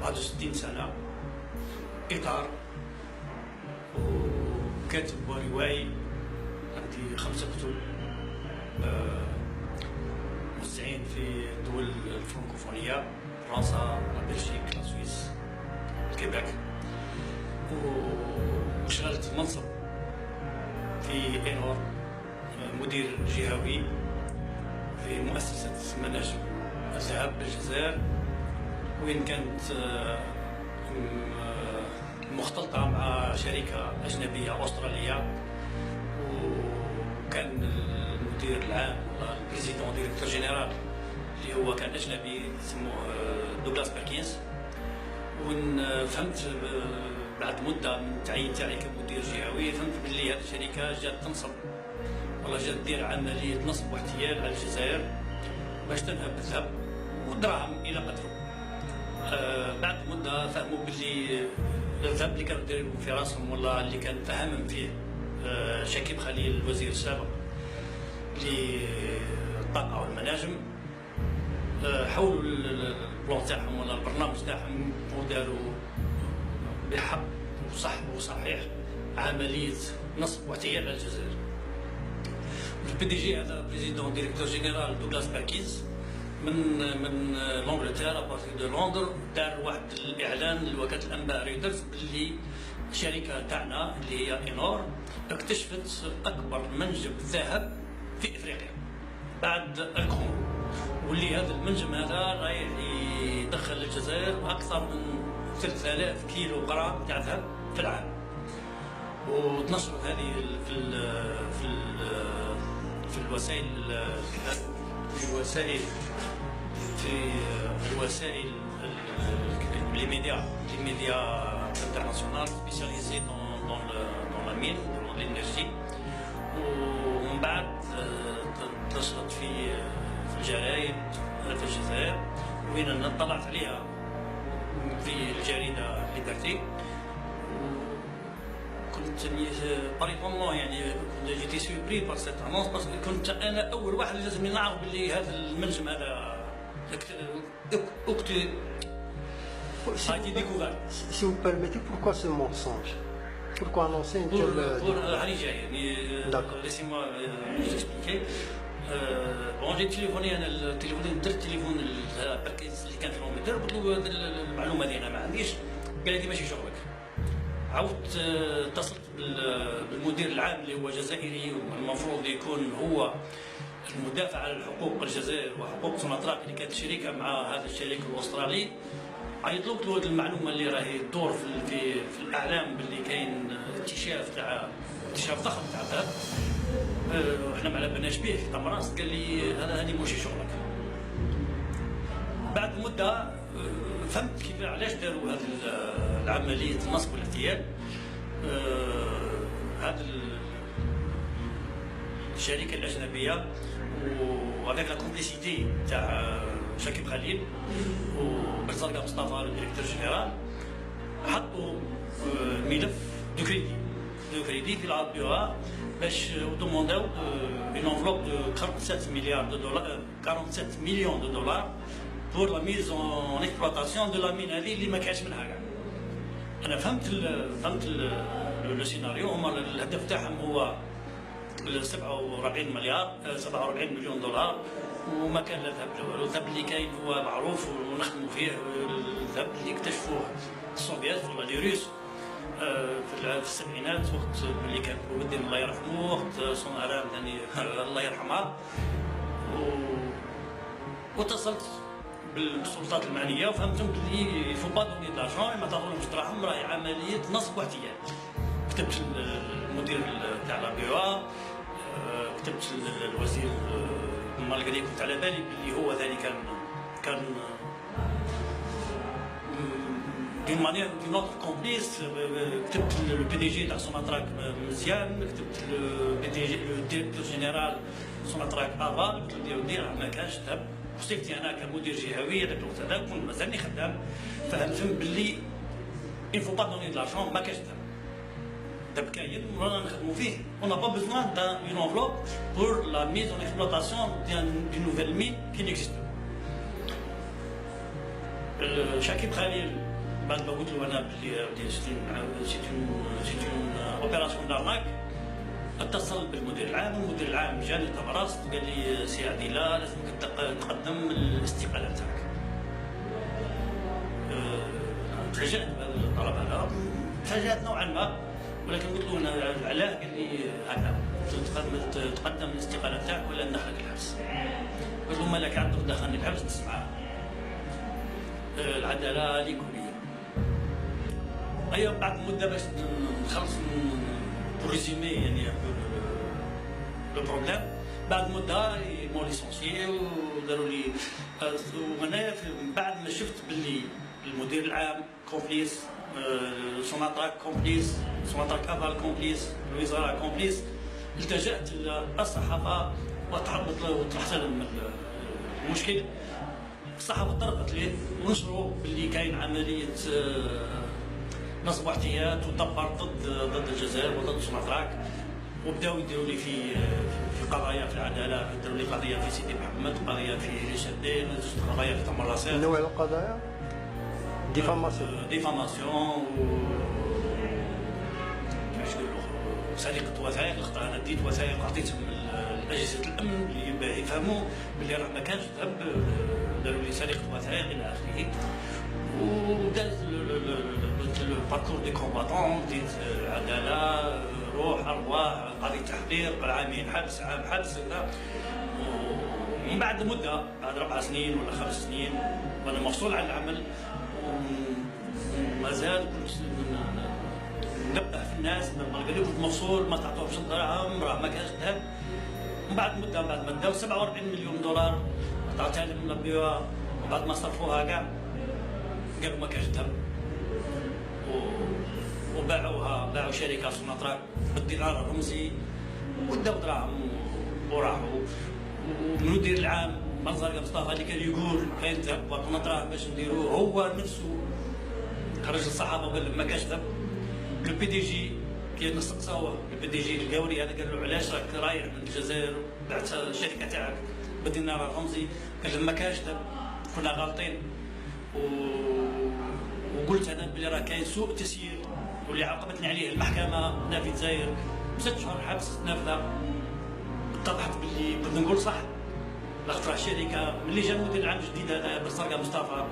61 سنة، إطار وكاتب وروائي، عندي 5 كتب موزعين في الدول الفرنكوفونية، فرنسا، بلجيك، السويس، الكيباك. وشغلت منصب في إينور، مدير جهوي في مؤسسة مناجم الذهب بالجزائر، وين كانت مختلطة مع شركة أجنبية أسترالية، وكان المدير العام البريزيدون ديريكتور جينيرال اللي هو كان أجنبي اسمه دوغلاس بيركينز. وفهمت بعد مدة من التعيين تاعي كمدير جهوي، فهمت بلي هذه الشركة جات تنصب والله جات دير عملية نصب واحتيال على الجزائر باش تنهب الذهب والدراهم إلى قدره. بعد مدة فهموا بلي الذهب اللي كانوا دايرين في راسهم والله اللي كان فهمهم فيه شكيب خليل الوزير السابق للطاقة والمناجم، حولوا البلان تاعهم ولا البرنامج تاعهم وداروا بحق وصح وصحيح عملية نصب واحتيال على الجزائر. البي دي جي هذا بريزيدون ديريكتور جينيرال دوغلاس بيركينز من لونجلتير ابارتي دو لندن دار واحد الاعلان لوكاله الانباء ريدرز باللي الشركه تاعنا اللي هي اينور اكتشفت اكبر منجم ذهب في افريقيا بعد الكونغو، واللي هذا المنجم هذا رايح يدخل للجزائر اكثر من 3000 كيلو غرام تاع ذهب في العام. وتنشرت هذه في الوسائل les médias internationaux spécialisés dans la mine, dans l'énergie. ومن بعد انتشرت في الجرايد في الجزائر، وين طلعت عليها في الجريدة ليبرتي. كنت باريطومون يعني جيتي سوربري بار سيت انونس، باسكو كنت انا اول واحد اللي لازم نعرف باللي هذا المنجم هذا Si vous permettez, pourquoi ce mensonge? Pourquoi annoncer une telle... D'accord. Laissez-moi vous expliquer. Bon, j'ai téléphoné انا درت تليفون البركيز اللي كان في لوميتر، قلت له هذه المعلومه دي انا ما عنديش، قال لي ماشي شغلك. عاودت اتصلت بالمدير العام اللي هو جزائري والمفروض يكون هو المدافع على الحقوق الجزائر وحقوق سوناتراك اللي كانت شريكه مع هذا الشريك الاسترالي. عيطت له هذه المعلومه اللي راهي تدور في الاعلام باللي كاين اكتشاف ضخم تاع الذهب، احنا ما على بالناش به في طمراس. قال لي هذه ماشي شغلك. بعد مده فهمت كيف علاش داروا هذه العمليه النصب والاحتيال. هذه الشركه الاجنبيه وهذاك لا كومبليسيتي تاع شكيب خليل وبرزرقه مصطفى الديريكتور جينيرال حطوا ملف دو كريدي في العبوه باش دومونداو اون انفلوب دو 47 مليون دو دولار pour la mise en exploitation de la mine هذه اللي ما كانش منها كاع. انا فهمت لو سيناريو. هما الهدف تاعهم هو 47 مليون دولار، وما كان لا ذهب لا والو. الذهب اللي كاين هو معروف ونخدموا فيه، الذهب اللي اكتشفوه السوفيات ولا لي روس في السبعينات، وقت اللي كان بودين الله يرحمه، وقت صنعاء يعني الله يرحمها. واتصلت بالسلطات المعنيه وفهمتهم بلي يفو با دوني دارجون، ما تعطونهمش دراهم، راهي عمليه نصب واحتيال. كتبت المدير تاع لا بي او، كتبت الوزير مالغري، كنت على بالي بلي هو ثاني كان دون مانيير دون اوتر كومبليس. كتبت البي دي جي تاع سوناتراك مزيان، كتبت الديريكتور جينيرال سوناتراك افال، قلت له دير ما كانش ذهب. وصلت انا كمدير جهوي هذاك الوقت هذاك كنت مازالني خدام، فهمت باللي il faut pas donner de l'argent، ما كاش ذهب. الذهب كاين ورانا نخدموا فيه. on n'a pas besoin d'une enveloppe pour la mise en exploitation d'une nouvelle mine qui n'existe pas. شكيب خليل بعد ما قلت له انا بلي سيت اون اوبيراسيون دارناك، اتصل بالمدير العام، والمدير العام جاني تبرصت قال لي سي عديله لازمك تقدم الاستقاله تاعك. تفاجأت بهذا الطلب هذا، تفاجأت نوعا ما، ولكن قلت له انا علاه؟ قال لي هكا تقدم الاستقاله تاعك ولا ندخلك الحبس. قلت له مالك عاد دخلني الحبس تسمع العداله ليك وليا. ايوا بعد مده باش نخلص ريزومي يعني لو بروبليم، بعد مده مون ليسونسيي وداروا لي. وهنايا بعد ما شفت باللي المدير العام كومبليس، سوناتراك كومبليس، سوناتراك افال كومبليس، الوزاره كومبليس، التجأت للصحافه وطرحت لهم المشكل. الصحافه طرقت ليه ونشروا باللي كاين عمليه نصب واحتيال ودبر ضد الجزائر وضد سوناتراك، وبداو يديروا لي في قضايا في العداله، يديروا لي قضيه في سيدي محمد، قضيه في ريشادين، قضيه في تمراسات. نوع القضايا ديفاماسيون كيفاش يقولوا سرقه وثائق. انا ديت وثائق عطيتهم لاجهزه الامن اللي يفهموا باللي راه ما كانش ذنب، داروا لي سرقه وثائق الى اخره. ودازت الباركور دي كومباتون، ديت عداله، روح ارواح، قضيه تحقيق، عامين حبس، عام حبس كذا. ومن بعد مده، بعد 4 سنين ولا 5 سنين وانا مفصول عن العمل، وما زال كنت ننبه في الناس قال لي كنت مفصول ما تعطوهمش الدراهم، راه ما كانش ذهب. ومن بعد مده داو 47 مليون دولار عطاتها لهم نبيوها، وبعد ما صرفوها كاع قالوا ما كانش ذهب، وباعوها، باعوا شركه سوناتراك بالدينار الرمزي وداو دراهم وراحوا. والمدير العام منزل مصطفى اللي كان يقول كاين ذهب سوناتراك باش نديروه، هو نفسه خرج للصحافه وقال لهم ما كانش ذهب. لو بي دي جي كي نستقصاوه، البي دي جي القاوري هذا قال له علاش راك رايح من الجزائر بعت الشركه تاعك بالدينار الرمزي؟ قال لهم ما كانش ذهب، كنا غالطين. وقلت انا بلي راه كاين سوء تسيير، واللي عاقبتني عليه المحكمه هنا في الجزائر ب6 شهور حبس نافذه. اتضحت باللي كنت نقول صح، لاخاطر الشركه ملي جا المدير العام الجديد هذا بالصرقه مصطفى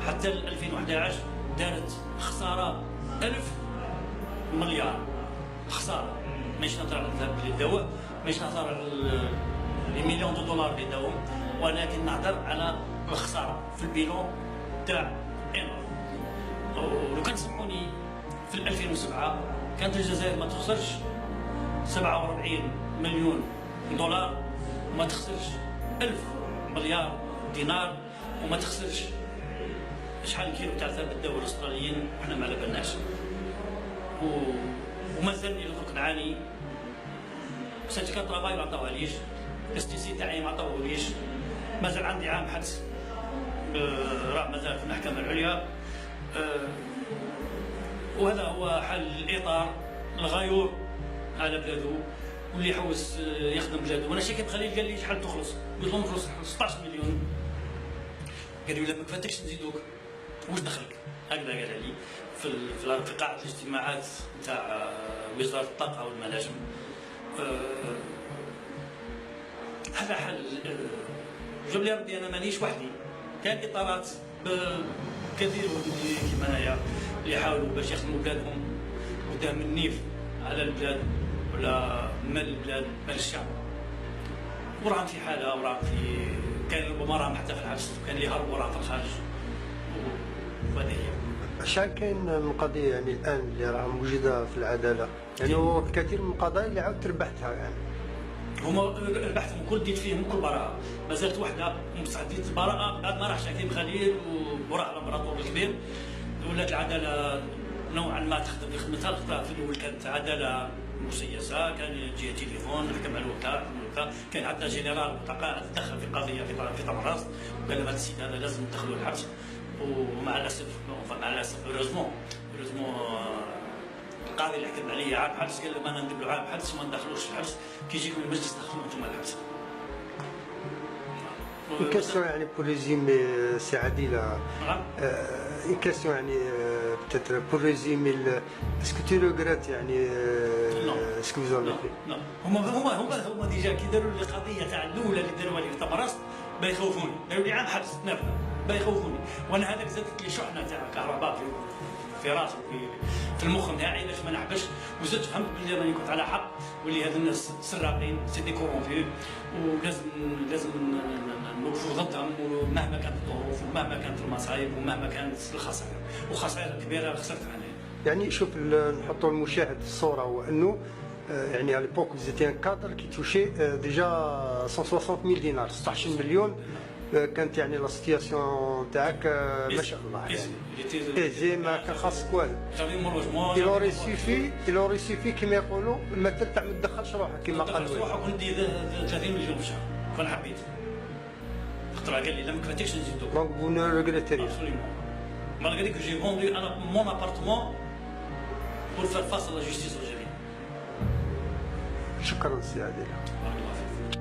حتى 2011 دارت خساره 1000 مليار خساره. ماشي نهضر على الذهب اللي داوه، ماشي نهضر على لي مليون دو دولار اللي داوهم، ولكن نهضر على الخساره في البيلون تاع انور. ولو كان سمعوني في 2007 كانت الجزائر ما تخسرش 47 مليون دولار، وما تخسرش 1000 مليار دينار، وما تخسرش شحال كيلو تاع ذهب الدول الاستراليين وحنا ما على بالناش. ومازالني لدرك نعاني، سيرتيفيكات طرافاي ما عطاوهاليش، الاستيسي تاعي ما عطاوهوليش، مازال عندي عام حبس راه مازال في المحكمه العليا. وهذا هو حل الاطار الغيور على بلادو، واللي يحوس يخدم بلادو. وانا شكيب خليل قال لي شحال تخلص؟ قلت له نخلص 16 مليون. قال لي لا ما كفاتكش نزيدوك، واش دخلك؟ هكذا قال لي في قاعه الاجتماعات نتاع وزاره الطاقه والمناجم. هذا حل جاب لي ربي، انا مانيش وحدي، كان اطارات كثير كيما انايا اللي يحاولوا باش يخدموا بلادهم قدام النيف على البلاد ولا مال البلاد مال الشعب. وراهم في حاله، وراهم في كان ربما راهم حتى في الحبس، وكان اللي هرب وراهم في الخارج. وهذه هي. شحال كاين من قضيه يعني الان اللي راها موجوده في العداله؟ يعني الكثير من القضايا اللي عاود تربحتها يعني. هما ربحتهم كل ديت فيهم كل براءه، ما زالت وحده مستعدين البراءه بعد ما راح شكيب خليل وراح الامبراطور الكبير. ولات العداله نوعا ما تخدم في خدمتها. في الاول كانت عداله مسيسه، كان يجي تليفون نحكم على الوكاله، كان حتى جنرال تدخل في قضيه في طمراس وقال هذا السيد هذا لازم ندخلوا الحبس. ومع الاسف هوريزمون القاضي اللي حكم عليه عام حبس قال لهم انا ندير له عام حبس وما ندخلوش الحبس، كي يجيكم المجلس دخلوا انتم الحبس. Une question pour résumer, c'est Adil. Une question peut-être pour résumer, est-ce que tu regrettes ce que vous avez fait? لا هما ديجا كي داروا لي القضيه تاع الاولى اللي داروها لي في طمراس بيخوفوني، داروا لي عام حبس نافذه بيخوفوني، وانا هذاك زادت لي شحنه تاع كهرباء في راسي في المخ نتاعي علاش ما نعقلش، وزدت فهمت بلي راني كنت على حق، واللي هاد الناس سراقين سي دي كورونفي، ولازم نوقفوا ضدهم مهما كانت الظروف ومهما كانت المصايب ومهما كانت الخسائر، وخسائر كبيره خسرتها انا. شوف نحطوا المشاهد الصوره هو انه à l'époque vous étiez un cadre qui touchait déjà 160 000 dinars 16 مليون كانت la situation تاعك ما شاء الله ايزي ما كان خاصك والو. il aurait suffi كما يقولوا المثل تاع ما تدخلش روحك كما قال روحك وندي 30 مليون في الشهر كون حبيت، خاطر قال لي لا ما كفاتيش نزيدو. دونك vous ne regrettez rien. Malgré que j'ai vendu mon appartement pour faire face à la justice algérienne. شكرا سي عادل. بارك الله فيك.